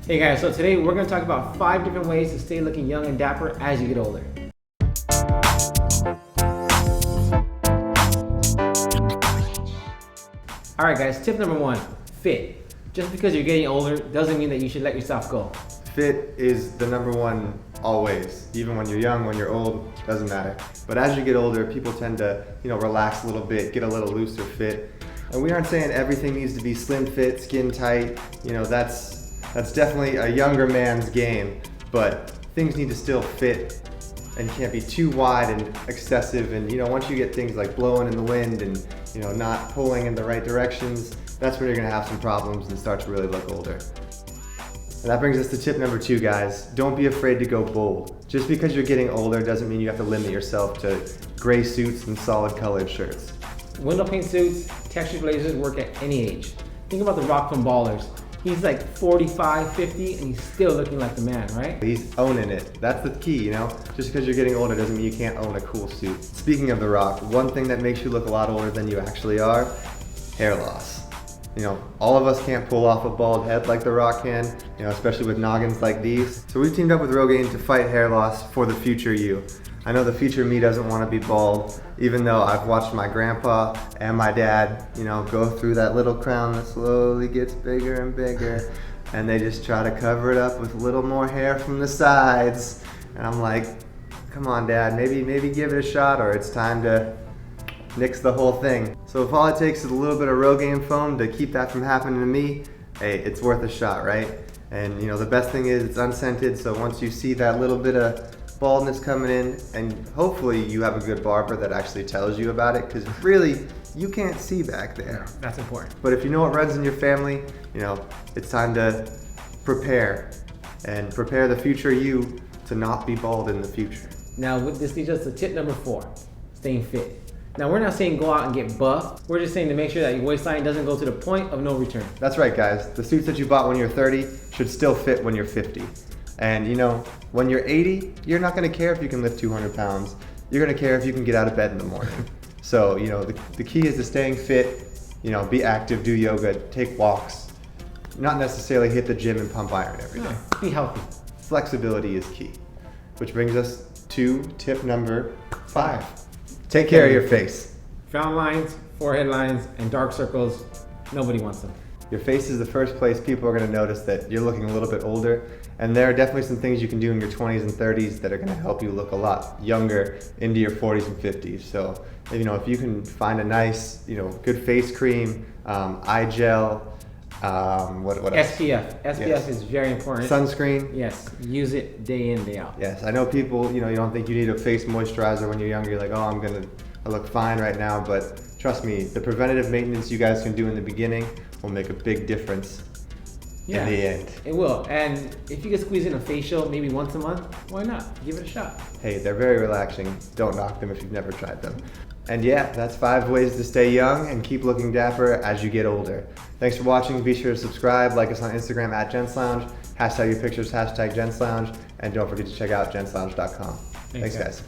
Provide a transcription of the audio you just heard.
Hey guys, so today we're going to talk about 5 different ways to stay looking young and dapper as you get older. Alright guys, tip number 1, fit. Just because you're getting older doesn't mean that you should let yourself go. Fit is the number one always. Even when you're young, when you're old, doesn't matter. But as you get older, people tend to, relax a little bit, get a little looser fit. And we aren't saying everything needs to be slim fit, skin tight. That's definitely a younger man's game. But things need to still fit and can't be too wide and excessive. And once you get things like blowing in the wind and not pulling in the right directions, that's when you're gonna have some problems and start to really look older. And that brings us to tip number 2, guys. Don't be afraid to go bold. Just because you're getting older doesn't mean you have to limit yourself to gray suits and solid colored shirts. Window pane suits, textured blazers work at any age. Think about The Rock from Ballers. He's like 45, 50, and he's still looking like the man, right? He's owning it. That's the key, Just because you're getting older doesn't mean you can't own a cool suit. Speaking of The Rock, one thing that makes you look a lot older than you actually are, hair loss. All of us can't pull off a bald head like The Rock can, especially with noggins like these. So we've teamed up with Rogaine to fight hair loss for the future you. I know the future me doesn't want to be bald, even though I've watched my grandpa and my dad, go through that little crown that slowly gets bigger and bigger, and they just try to cover it up with a little more hair from the sides. And I'm like, come on, Dad, maybe give it a shot, or it's time to nix the whole thing. So if all it takes is a little bit of Rogaine foam to keep that from happening to me, hey, it's worth a shot, right? And the best thing is it's unscented, so once you see that little bit of baldness coming in, and hopefully you have a good barber that actually tells you about it, because really, you can't see back there. That's important. But if you know what runs in your family, it's time to prepare, and prepare the future you to not be bald in the future. Now this leads us to tip number 4, staying fit. Now we're not saying go out and get buff, we're just saying to make sure that your waistline doesn't go to the point of no return. That's right, guys. The suits that you bought when you're 30 should still fit when you're 50. And when you're 80, you're not gonna care if you can lift 200 pounds. You're gonna care if you can get out of bed in the morning. So, the key is to staying fit, be active, do yoga, take walks, not necessarily hit the gym and pump iron every day. Be healthy. Flexibility is key. Which brings us to tip number 5. Take care of your face. Frown lines, forehead lines, and dark circles, nobody wants them. Your face is the first place people are going to notice that you're looking a little bit older, and there are definitely some things you can do in your 20s and 30s that are going to help you look a lot younger into your 40s and 50s. So, if you can find a nice, good face cream, eye gel, what else? SPF. SPF Yes. is very important. Sunscreen. Yes, use it day in, day out. Yes, I know people, you don't think you need a face moisturizer when you're younger. You're like, oh, I look fine right now, but trust me, the preventative maintenance you guys can do in the beginning will make a big difference in the end. It will. And if you can squeeze in a facial maybe once a month, why not? Give it a shot. Hey, they're very relaxing. Don't knock them if you've never tried them. And yeah, that's 5 ways to stay young and keep looking dapper as you get older. Thanks for watching. Be sure to subscribe, like us on Instagram at Gents Lounge, hashtag your pictures, hashtag Gents Lounge, and don't forget to check out gentslounge.com. Thanks guys.